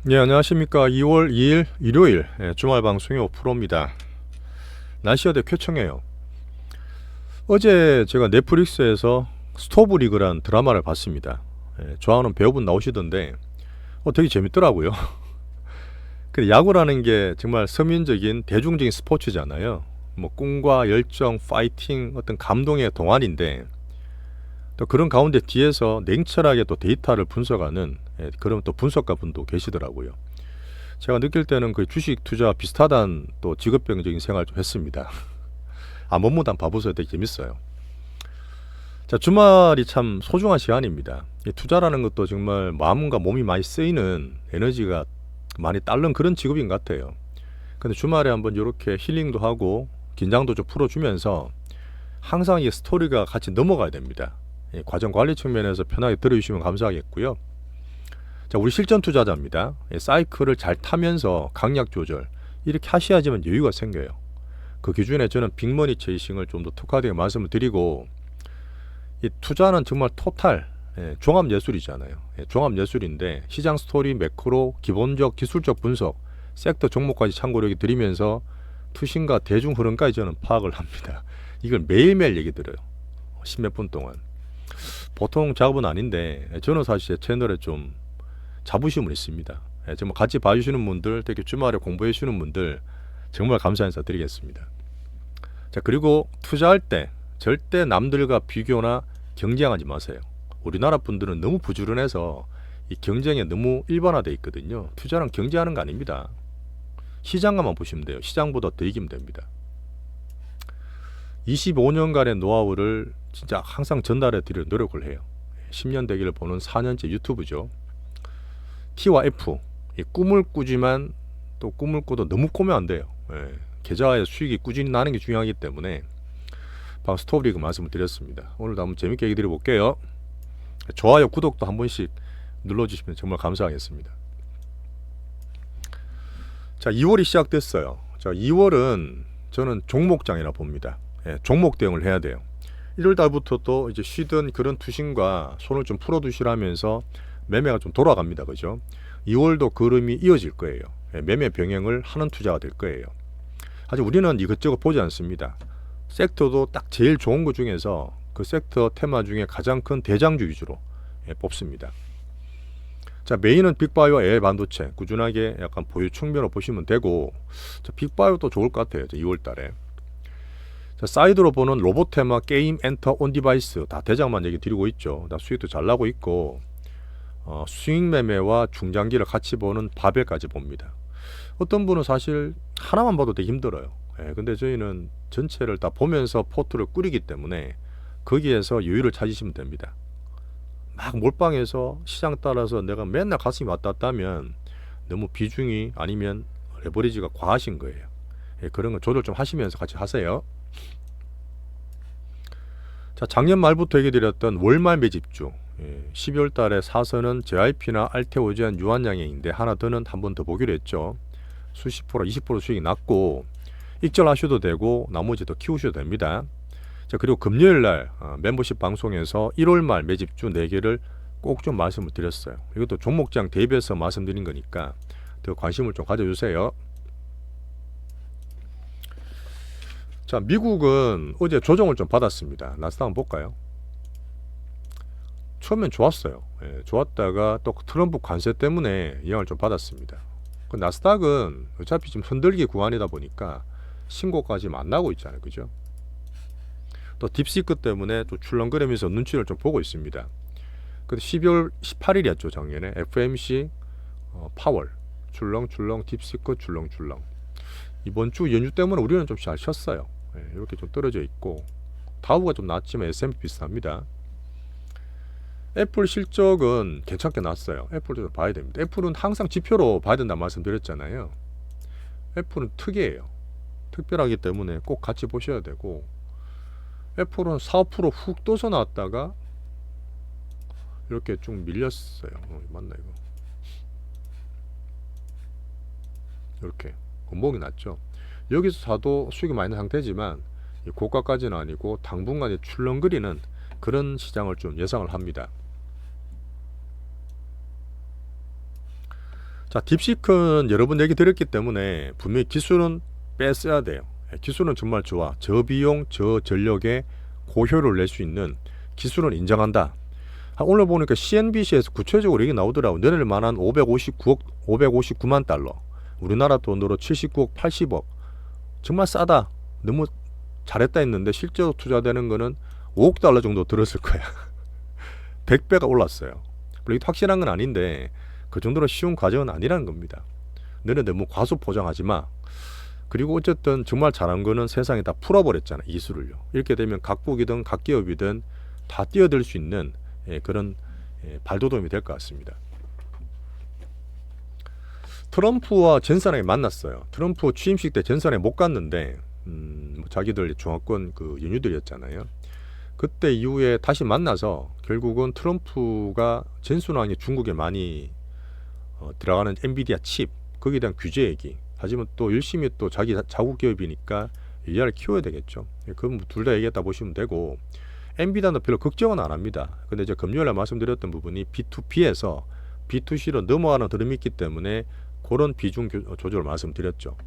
네, 안녕하십니까. 2월 2일 일요일 주말 방송의 오프로입니다. 날씨가 되게 쾌청해요. 어제 제가 넷플릭스에서 스토브 리그란 드라마를 봤습니다. 좋아하는 배우분 나오시던데 되게 재밌더라고요. 근데 야구라는 게 정말 서민적인 대중적인 스포츠잖아요. 뭐 꿈과 열정, 파이팅, 어떤 감동의 동안인데 또 그런 가운데 뒤에서 냉철하게 또 데이터를 분석하는 그런 또 분석가 분도 계시더라고요. 제가 느낄 때는 그 주식 투자 비슷하단 또 직업병적인 생활 좀 했습니다. 뭐뭐도 한번 봐보세요. 되게 재밌어요. 자, 주말이 참 소중한 시간입니다. 이 투자라는 것도 정말 마음과 몸이 많이 쓰이는 에너지가 많이 딸른 그런 직업인 것 같아요. 근데 주말에 한번 이렇게 힐링도 하고 긴장도 좀 풀어주면서 항상 이 스토리가 같이 넘어가야 됩니다. 과정 관리 측면에서 편하게 들어주시면 감사하겠고요. 자, 우리 실전 투자자입니다. 사이클을 잘 타면서 강약 조절 이렇게 하셔야지만 여유가 생겨요. 그 기준에 저는 빅머니 체이싱을 좀 더 특화되게 말씀을 드리고, 이 투자는 정말 토탈 종합 예술이잖아요. 종합 예술인데 시장 스토리, 매크로, 기본적 기술적 분석, 섹터 종목까지 참고를 드리면서 투신과 대중 흐름까지 저는 파악을 합니다. 이걸 매일매일 얘기 드려요. 십몇 분 동안. 보통 작업은 아닌데 저는 사실 제 채널에 좀 자부심은 있습니다. 정말 같이 봐주시는 분들, 특히 주말에 공부해 주시는 분들 정말 감사 인사 드리겠습니다. 자, 그리고 투자할 때 절대 남들과 비교나 경쟁하지 마세요. 우리나라 분들은 너무 부지런해서 이 경쟁에 너무 일반화되어 있거든요. 투자랑 경쟁하는 거 아닙니다. 시장가만 보시면 돼요. 시장보다 더 이기면 됩니다. 25년간의 노하우를 진짜 항상 전달해 드리려 노력을 해요. 10년 되기를 보는 4년째 유튜브죠. T와 F, 꿈을 꾸지만 또 꿈을 꾸도 너무 꾸면 안 돼요. 계좌의 수익이 꾸준히 나는 게 중요하기 때문에 방금 스토브리그 말씀을 드렸습니다. 오늘도 한번 재밌게 얘기 드려볼게요. 좋아요, 구독도 한 번씩 눌러주시면 정말 감사하겠습니다. 자, 2월이 시작됐어요. 자, 2월은 저는 종목장이라 봅니다. 종목 대응을 해야 돼요. 1월 달부터 또 이제 쉬던 그런 투신과 손을 좀 풀어두시라면서 매매가 좀 돌아갑니다. 그죠? 2월도 그름이 이어질 거예요. 매매 병행을 하는 투자가 될 거예요. 아직 우리는 이것저것 보지 않습니다. 섹터도 딱 제일 좋은 것 중에서 그 섹터 테마 중에 가장 큰 대장주 위주로 뽑습니다. 자, 메인은 빅바이오와 AI 반도체 꾸준하게 약간 보유 측면으로 보시면 되고, 자, 빅바이오도 좋을 것 같아요. 2월 달에. 자, 사이드로 보는 로봇 테마, 게임, 엔터, 온디바이스 다 대장만 얘기 드리고 있죠. 다 수익도 잘 나고 있고, 수익 매매와 중장기를 같이 보는 바벨까지 봅니다. 어떤 분은 사실 하나만 봐도 되게 힘들어요. 근데 저희는 전체를 다 보면서 포트를 꾸리기 때문에 거기에서 여유를 찾으시면 됩니다. 막 몰빵해서 시장 따라서 내가 맨날 가슴이 왔다 갔다 하면 너무 비중이 아니면 레버리지가 과하신 거예요. 그런 거 조절 좀 하시면서 같이 하세요. 자, 작년 말부터 얘기드렸던 월말 매집주 12월 달에 사서는 JYP나 알테오제한 유한양행인데 하나 더는 한 번 더 보기로 했죠. 수십 프로, 20% 수익이 났고 익절하셔도 되고 나머지 더 키우셔도 됩니다. 자, 그리고 금요일날 멤버십 방송에서 1월 말 매집주 4개를 꼭 좀 말씀을 드렸어요. 이것도 종목장 대비해서 말씀드린 거니까 더 관심을 좀 가져주세요. 자, 미국은 어제 조정을 좀 받았습니다. 나스닥 한번 볼까요? 처음엔 좋았어요. 좋았다가 또 트럼프 관세 때문에 영향을 좀 받았습니다. 그 나스닥은 어차피 지금 흔들기 구간이다 보니까 신고까지 만나고 있잖아요. 그죠? 또 딥시크 때문에 또 출렁거리면서 눈치를 좀 보고 있습니다. 근데 12월 18일이었죠. 작년에 FMC 파월 출렁출렁 딥시크 출렁출렁. 이번 주 연휴 때문에 우리는 좀 잘 쉬었어요. 이렇게 좀 떨어져 있고 다우가 좀 낮지만 S&P 비슷합니다. 애플 실적은 괜찮게 났어요. 애플도 봐야 됩니다. 애플은 항상 지표로 봐야 된다 말씀드렸잖아요. 애플은 특이해요. 특별하기 때문에 꼭 같이 보셔야 되고, 애플은 4~5% 훅 떠서 나왔다가 이렇게 쭉 밀렸어요. 맞나 이거? 이렇게 건봉이 났죠. 여기서 사도 수익이 많이 난 상태지만 고가까지는 아니고 당분간에 출렁거리는 그런 시장을 좀 예상을 합니다. 자, 딥시크는 여러 번 얘기 드렸기 때문에 분명히 기술은 뺐어야 돼요. 기술은 정말 좋아. 저비용, 저전력에 고효율을 낼 수 있는 기술은 인정한다. 오늘 보니까 CNBC에서 구체적으로 얘기 나오더라고. 내릴 만한 559만 달러. 우리나라 돈으로 79억, 80억. 정말 싸다. 너무 잘했다 했는데 실제로 투자되는 거는 5억 달러 정도 들었을 거야. 100배가 올랐어요. 물론 이게 확실한 건 아닌데 그 정도로 쉬운 과정은 아니라는 겁니다. 너네 너무 과소 포장하지 마. 그리고 어쨌든 정말 잘한 거는 세상에 다 풀어버렸잖아, 이수를요. 이렇게 되면 각국이든 각 기업이든 다 뛰어들 수 있는 그런 발돋움이 될 것 같습니다. 트럼프와 전산에 만났어요. 트럼프 취임식 때 전산에 못 갔는데 자기들 중화권 그 연휴들이었잖아요. 그때 이후에 다시 만나서 결국은 트럼프가 전순환이 중국에 많이 들어가는 엔비디아 칩 거기에 대한 규제 얘기. 하지만 또 열심히 또 자기 자국 기업이니까 AI를 키워야 되겠죠. 그건 둘 다 얘기했다 보시면 되고, 엔비디아는 별로 걱정은 안 합니다. 근데 이제 금요일에 말씀드렸던 부분이 B2B에서 B2C로 넘어가는 흐름이 있기 때문에 그런 비중 조절을 말씀드렸죠.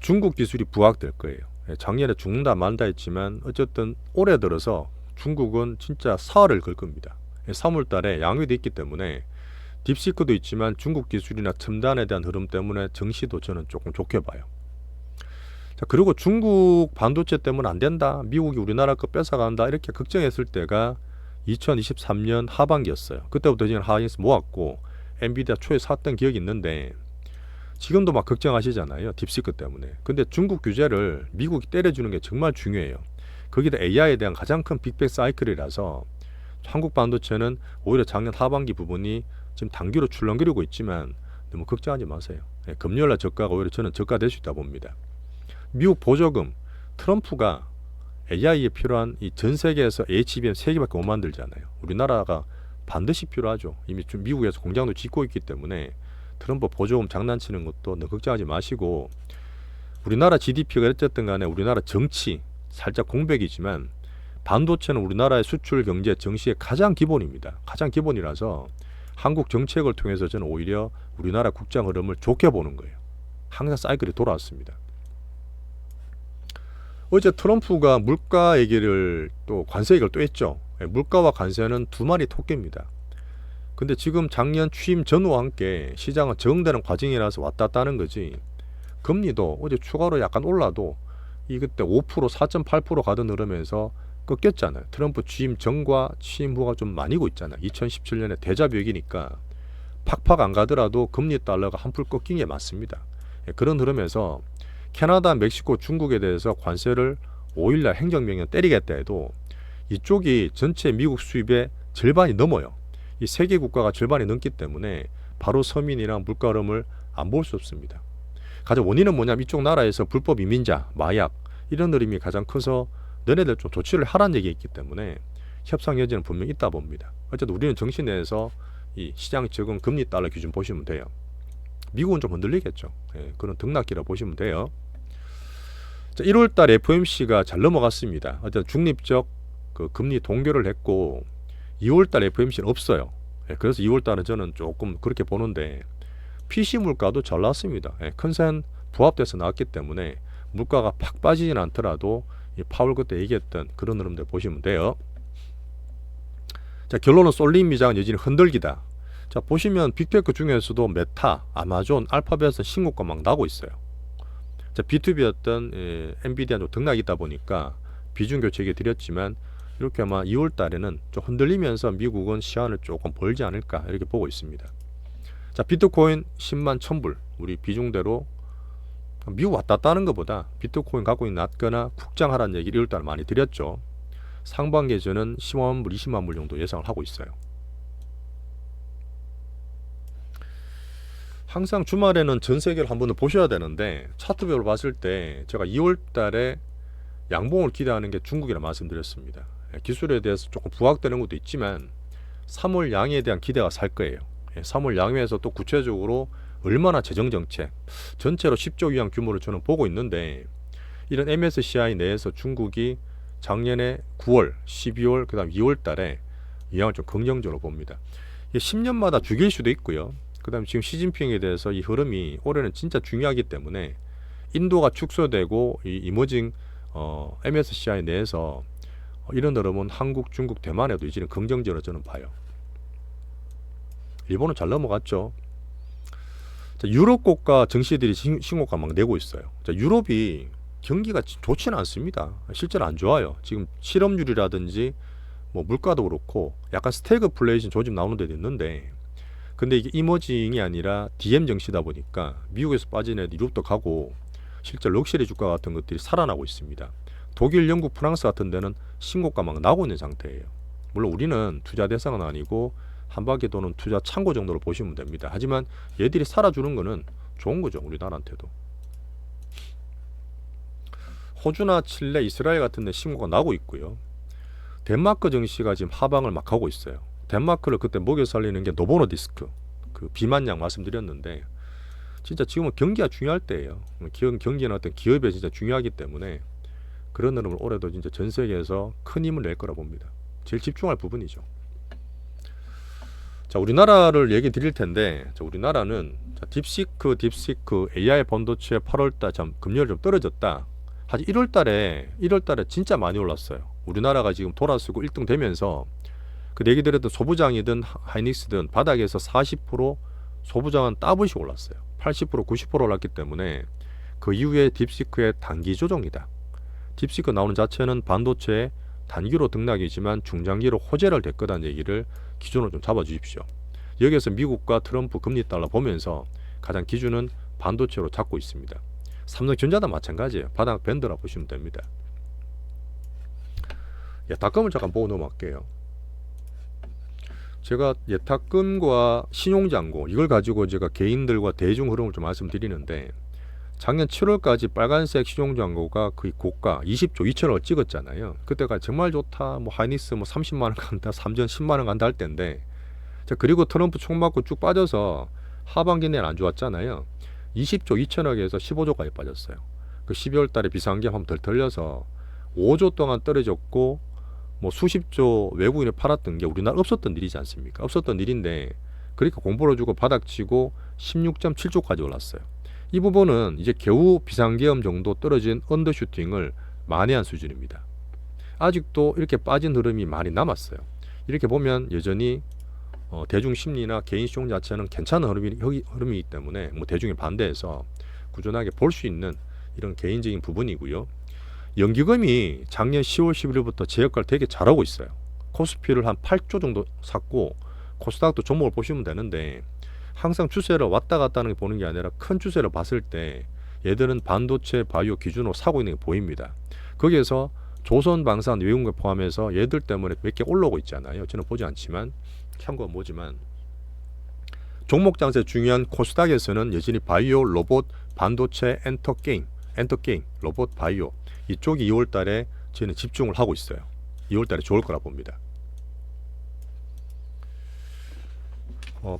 중국 기술이 부각될 거예요. 작년에 죽는다 만다 했지만 어쨌든 올해 들어서 중국은 진짜 사활을 걸 겁니다. 3월 달에 양회도 있기 때문에 딥시크도 있지만 중국 기술이나 첨단에 대한 흐름 때문에 증시도 저는 조금 좋게 봐요. 자, 그리고 중국 반도체 때문에 안 된다, 미국이 우리나라 거 뺏어간다 이렇게 걱정했을 때가 2023년 하반기였어요. 그때부터 이제 하반기에서 모았고 엔비디아 초에 샀던 기억이 있는데 지금도 막 걱정하시잖아요, 딥시크 때문에. 근데 중국 규제를 미국이 때려주는 게 정말 중요해요. 거기다 AI에 대한 가장 큰 빅뱅 사이클이라서 한국 반도체는 오히려 작년 하반기 부분이 지금 단기로 출렁거리고 있지만 너무 걱정하지 마세요. 금요일날 저가가 오히려 저는 저가 될 수 있다 봅니다. 미국 보조금, 트럼프가 AI에 필요한 이 전 세계에서 HBM 3개밖에 못 만들잖아요. 우리나라가 반드시 필요하죠. 이미 좀 미국에서 공장도 짓고 있기 때문에 트럼프 보조금 장난치는 것도 너무 걱정하지 마시고, 우리나라 GDP가 어쨌든 간에 우리나라 정치 살짝 공백이지만 반도체는 우리나라의 수출 경제 정시의 가장 기본입니다. 가장 기본이라서 한국 정책을 통해서 저는 오히려 우리나라 국장 흐름을 좋게 보는 거예요. 항상 사이클이 돌아왔습니다. 어제 트럼프가 물가 얘기를 또 관세 얘기를 또 했죠. 물가와 관세는 두 마리 토끼입니다. 근데 지금 작년 취임 전후와 함께 시장은 적응되는 과정이라서 왔다 갔다 하는 거지, 금리도 어제 추가로 약간 올라도 이 그때 5% 4.8% 가던 흐름에서 꺾였잖아요. 트럼프 취임 전과 취임 후가 좀 나뉘고 있잖아요. 2017년에 대자뷰이니까 팍팍 안 가더라도 금리 달러가 한풀 꺾인 게 맞습니다. 그런 흐름에서 캐나다, 멕시코, 중국에 대해서 관세를 5일날 행정명령 때리겠다 해도 이쪽이 전체 미국 수입의 절반이 넘어요. 이 세 개 국가가 절반이 넘기 때문에 바로 서민이랑 물가 흐름을 안 볼 수 없습니다. 가장 원인은 뭐냐면 이쪽 나라에서 불법 이민자, 마약 이런 흐름이 가장 커서 너네들 좀 조치를 하라는 얘기가 있기 때문에 협상 여지는 분명히 있다 봅니다. 어쨌든 우리는 정시 내에서 이 시장 적응 금리 달러 기준 보시면 돼요. 미국은 좀 흔들리겠죠. 그런 등락기라 보시면 돼요. 자, 1월달 FOMC가 잘 넘어갔습니다. 어쨌든 중립적 그 금리 동결을 했고 2월달 FOMC는 없어요. 그래서 2월달은 저는 조금 그렇게 보는데 PC 물가도 잘 나왔습니다. 컨센 부합돼서 나왔기 때문에 물가가 팍 빠지진 않더라도 이 파월 그때 얘기했던 그런 흐름들 보시면 돼요. 자, 결론은 쏠림 미장은 여전히 흔들기다. 자, 보시면 빅테크 중에서도 메타, 아마존, 알파벳은 신고가 막 나고 있어요. 자, B2B였던 엔비디아도 등락이 있다 보니까 비중 교체 얘기 드렸지만 이렇게 아마 2월 달에는 좀 흔들리면서 미국은 시간을 조금 벌지 않을까 이렇게 보고 있습니다. 자, 비트코인 10만 1000불 우리 비중대로 미국 왔다 갔다 하는 것보다 비트코인 갖고 있는 낮거나 국장하라는 얘기를 1월달에 많이 드렸죠. 상반기에 저는 10만 불, 20만 불 정도 예상을 하고 있어요. 항상 주말에는 전 세계를 한번 보셔야 되는데 차트별로 봤을 때 제가 2월달에 양봉을 기대하는 게 중국이라 말씀드렸습니다. 기술에 대해서 조금 부각되는 것도 있지만 3월 양에 대한 기대가 살 거예요. 3월 양회에서 또 구체적으로 얼마나 재정정책 전체로 10조 위안 규모를 저는 보고 있는데 이런 MSCI 내에서 중국이 작년에 9월, 12월, 그 다음 2월 달에 이 양을 좀 긍정적으로 봅니다. 10년마다 죽일 수도 있고요. 그다음에 지금 시진핑에 대해서 이 흐름이 올해는 진짜 중요하기 때문에 인도가 축소되고 이 이머징 MSCI 내에서 이런 흐름은 한국, 중국, 대만에도 이제는 긍정적으로 저는 봐요. 일본은 잘 넘어갔죠. 자, 유럽 국가 증시들이 신고가 막 내고 있어요. 자, 유럽이 경기가 좋지는 않습니다. 실제로 안 좋아요. 지금 실업률이라든지 뭐 물가도 그렇고 약간 스태그플레이션 조짐 나오는 데도 있는데, 근데 이게 이머징이 아니라 DM 증시다 보니까 미국에서 빠진 애들 유럽도 가고 실제 럭셔리 주가 같은 것들이 살아나고 있습니다. 독일, 영국, 프랑스 같은 데는 신고가 막 나오고 있는 상태예요. 물론 우리는 투자 대상은 아니고 한 바퀴 도는 투자 창고 정도로 보시면 됩니다. 하지만 얘들이 살아주는 거는 좋은 거죠, 우리나라한테도. 호주나 칠레, 이스라엘 같은 데 신고가 나고 있고요. 덴마크 증시가 지금 하방을 막 하고 있어요. 덴마크를 그때 먹여 살리는 게 노보노디스크, 그 비만약 말씀드렸는데, 진짜 지금은 경기가 중요할 때예요. 경기는 어떤 기업에 진짜 중요하기 때문에 그런 흐름을 올해도 진짜 전 세계에서 큰 힘을 낼 거라 봅니다. 제일 집중할 부분이죠. 자, 우리나라를 얘기 드릴 텐데, 자, 우리나라는 딥시크 AI 반도체 8월달 참 금리를 좀 떨어졌다. 사실 1월달에 진짜 많이 올랐어요. 우리나라가 지금 돌아서고 1등 되면서 그 얘기 드렸던 소부장이든 하이닉스든 바닥에서 40% 소부장은 따블씩 올랐어요. 80% 90% 올랐기 때문에 그 이후에 딥시크의 단기 조정이다. 딥시크 나오는 자체는 반도체의 단기로 등락이지만 중장기로 호재를 될 거다는 얘기를 기준으로 좀 잡아 주십시오. 여기에서 미국과 트럼프 금리 달러 보면서 가장 기준은 반도체로 잡고 있습니다. 삼성전자도 마찬가지예요. 바닥 밴드라 보시면 됩니다. 예탁금을 잠깐 보고 넘어갈게요. 제가 예탁금과 신용잔고 이걸 가지고 제가 개인들과 대중 흐름을 좀 말씀드리는데, 작년 7월까지 빨간색 신용잔고가 거의 고가 20조 2천억을 찍었잖아요. 그때가 정말 좋다, 뭐 하이닉스 뭐 30만원 간다, 삼전 10만원 간다 할 때인데, 자, 그리고 트럼프 총 맞고 쭉 빠져서 하반기 내는 안 좋았잖아요. 20조 2천억에서 15조까지 빠졌어요. 그 12월 달에 비상기업 한번 덜 털려서 5조 동안 떨어졌고, 뭐 수십조 외국인이 팔았던 게 우리나라 없었던 일이지 않습니까? 없었던 일인데, 그러니까 공보를 주고 바닥치고 16.7조까지 올랐어요. 이 부분은 이제 겨우 비상계엄 정도 떨어진 언더슈팅을 만회한 수준입니다. 아직도 이렇게 빠진 흐름이 많이 남았어요. 이렇게 보면 여전히 대중 심리나 개인 시용 자체는 괜찮은 흐름이기 때문에 뭐 대중이 반대해서 꾸준하게 볼 수 있는 이런 개인적인 부분이고요. 연기금이 작년 10월 11일부터 제 역할 되게 잘하고 있어요. 코스피를 한 8조 정도 샀고, 코스닥도 종목을 보시면 되는데, 항상 추세를 왔다 갔다 하는 게 보는 게 아니라 큰 추세를 봤을 때 얘들은 반도체 바이오 기준으로 사고 있는 게 보입니다. 거기에서 조선방산 외국인 포함해서 얘들 때문에 몇 개 올라오고 있잖아요. 저는 보지 않지만 참고는 뭐지만, 종목 장세 중요한 코스닥에서는 여전히 바이오, 로봇, 반도체, 엔터게임, 로봇, 바이오 이쪽이 2월 달에 저는 집중을 하고 있어요. 2월 달에 좋을 거라 봅니다.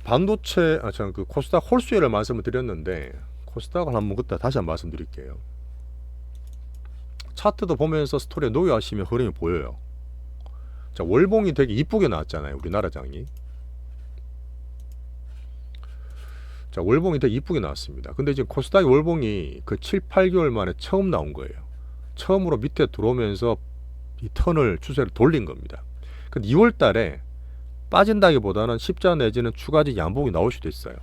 반도체, 그 코스닥 홀수율을 말씀을 드렸는데, 코스닥을 한번 그때 다시 한번 말씀드릴게요. 차트도 보면서 스토리에 놓여하시면 흐름이 보여요. 자, 월봉이 되게 이쁘게 나왔잖아요, 우리나라 장이. 자, 월봉이 되게 이쁘게 나왔습니다. 근데 지금 코스닥 월봉이 그 7, 8개월 만에 처음 나온 거예요. 처음으로 밑에 들어오면서 이 턴을 추세를 돌린 겁니다. 근데 2월 달에 빠진다기보다는 십자 내지는 추가적 양봉이 나올 수도 있어요.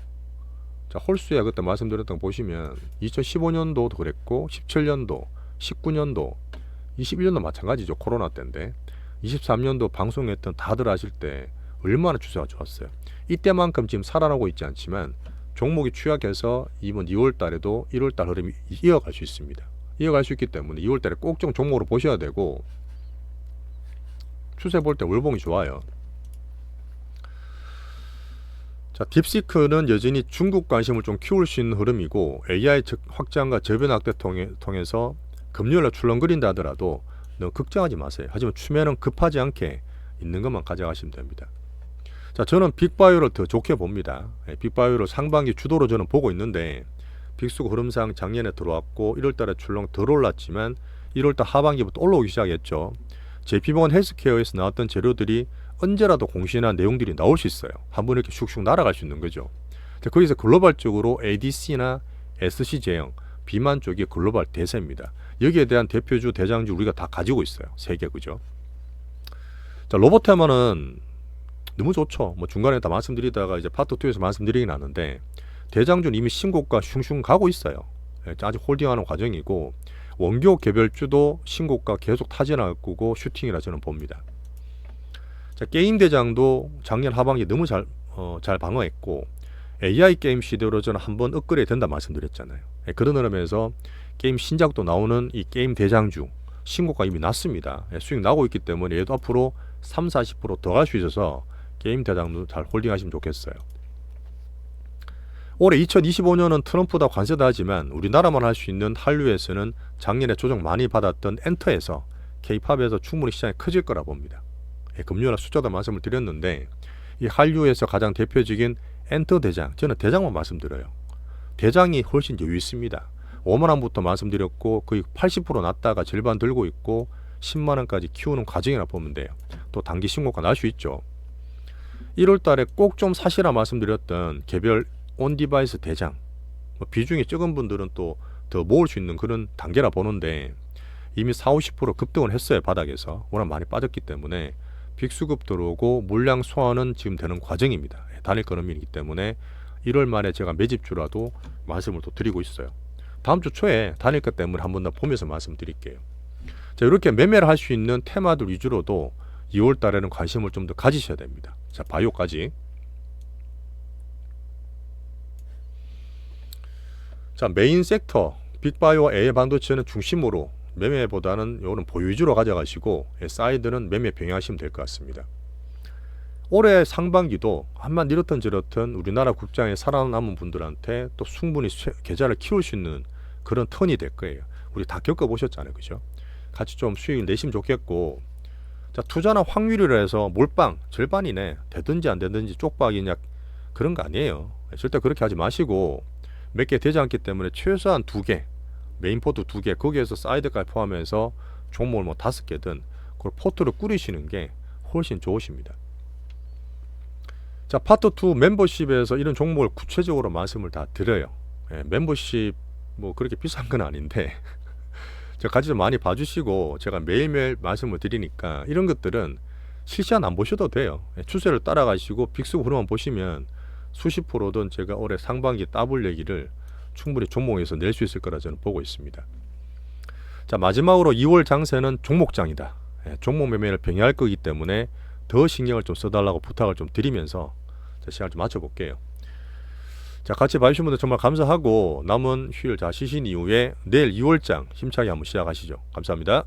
자, 홀수에 그때 말씀드렸던 거 보시면 2015년도도 그랬고, 17년도, 19년도, 21년도 마찬가지죠. 코로나 때인데 23년도 방송했던 다들 아실 때 얼마나 추세가 좋았어요. 이때만큼 지금 살아나고 있지 않지만 종목이 취약해서 이번 2월 달에도 1월 달 흐름이 이어갈 수 있습니다. 이어갈 수 있기 때문에 2월 달에 꼭 좀 종목으로 보셔야 되고, 추세 볼 때 월봉이 좋아요. 자, 딥시크는 여전히 중국 관심을 좀 키울 수 있는 흐름이고, AI 확장과 저변 확대 통해서 금리를 출렁거린다 하더라도 너무 걱정하지 마세요. 하지만 추면은 급하지 않게 있는 것만 가져가시면 됩니다. 자, 저는 빅바이오를 더 좋게 봅니다. 빅바이오를 상반기 주도로 저는 보고 있는데, 빅수고 흐름상 작년에 들어왔고 1월달에 출렁 덜 올랐지만 1월달 하반기부터 올라오기 시작했죠. JP모건 헬스케어에서 나왔던 재료들이 언제라도 공신한 내용들이 나올 수 있어요. 한번 이렇게 슉슉 날아갈 수 있는 거죠. 자, 거기서 글로벌적으로 ADC나 SC 제형, 비만 쪽이 글로벌 대세입니다. 여기에 대한 대표주, 대장주 우리가 다 가지고 있어요. 세 개, 그죠? 자, 로보테마는 너무 좋죠. 뭐 중간에 다 말씀드리다가 이제 파트 2에서 말씀드리긴 하는데, 대장주는 이미 신고가 슝슝 가고 있어요. 아직 홀딩하는 과정이고, 원교 개별주도 신고가 계속 타진할 거고 슈팅이라 저는 봅니다. 자, 게임 대장도 작년 하반기 너무 잘 방어했고, AI 게임 시대로 저는 한번 업그레이드 된다 말씀드렸잖아요. 그런 흐름에서 게임 신작도 나오는 이 게임 대장주 신고가 이미 났습니다. 수익 나고 있기 때문에 얘도 앞으로 30-40% 더 갈 수 있어서 게임 대장도 잘 홀딩하시면 좋겠어요. 올해 2025년은 트럼프다 관세다 하지만 우리나라만 할 수 있는 한류에서는 작년에 조정 많이 받았던 엔터에서 K-팝에서 충분히 시장이 커질 거라 봅니다. 금요일날 숫자도 말씀을 드렸는데, 이 한류에서 가장 대표적인 엔터 대장, 저는 대장만 말씀드려요. 대장이 훨씬 여유 있습니다. 5만원부터 말씀드렸고 거의 80% 났다가 절반 들고 있고 10만원까지 키우는 과정이라 보면 돼요. 또 단기 신고가 날 수 있죠. 1월달에 꼭 좀 사시라 말씀드렸던 개별 온디바이스 대장, 비중이 적은 분들은 또 더 모을 수 있는 그런 단계라 보는데, 이미 40-50% 급등을 했어요. 바닥에서 워낙 많이 빠졌기 때문에 빅수급 들어오고 물량 소화는 지금 되는 과정입니다. 단일 건음이기 때문에 1월 말에 제가 매집주라도 말씀을 또 드리고 있어요. 다음 주 초에 단일가 때문에 한 번 더 보면서 말씀드릴게요. 자, 이렇게 매매를 할 수 있는 테마들 위주로도 2월 달에는 관심을 좀 더 가지셔야 됩니다. 자, 바이오까지. 자, 메인 섹터 빅바이오와 AI 반도체는 중심으로 매매보다는 요거는 보유 위주로 가져가시고, 사이드는 매매 병행하시면 될 것 같습니다. 올해 상반기도 한만 이렇든 저렇든 우리나라 국장에 살아남은 분들한테 또 충분히 계좌를 키울 수 있는 그런 턴이 될 거예요. 우리 다 겪어보셨잖아요, 그죠? 같이 좀 수익을 내시면 좋겠고, 자, 투자나 확률이라 해서 몰빵 절반이네, 되든지 안 되든지 쪽박이냐, 그런 거 아니에요. 절대 그렇게 하지 마시고, 몇 개 되지 않기 때문에 최소한 2개, 메인포트 2개, 거기에서 사이드까지 포함해서 종목을 뭐 5개든 그걸 포트를 꾸리시는 게 훨씬 좋으십니다. 자, 파트 2 멤버십에서 이런 종목을 구체적으로 말씀을 다 드려요. 멤버십 뭐 그렇게 비싼 건 아닌데 같이 좀 많이 봐주시고, 제가 매일매일 말씀을 드리니까 이런 것들은 실시간 안 보셔도 돼요. 추세를 따라가시고 빅스구 흐름만 보시면 수십 프로든 제가 올해 상반기 더블 얘기를 충분히 종목에서 낼 수 있을 거라 저는 보고 있습니다. 자, 마지막으로 2월 장세는 종목장이다. 종목 매매를 병행할 거기 때문에 더 신경을 좀 써달라고 부탁을 좀 드리면서 시간을 좀 맞춰볼게요. 자, 같이 봐주신 분들 정말 감사하고, 남은 휴일 잘 쉬신 이후에 내일 2월장 힘차게 한번 시작하시죠. 감사합니다.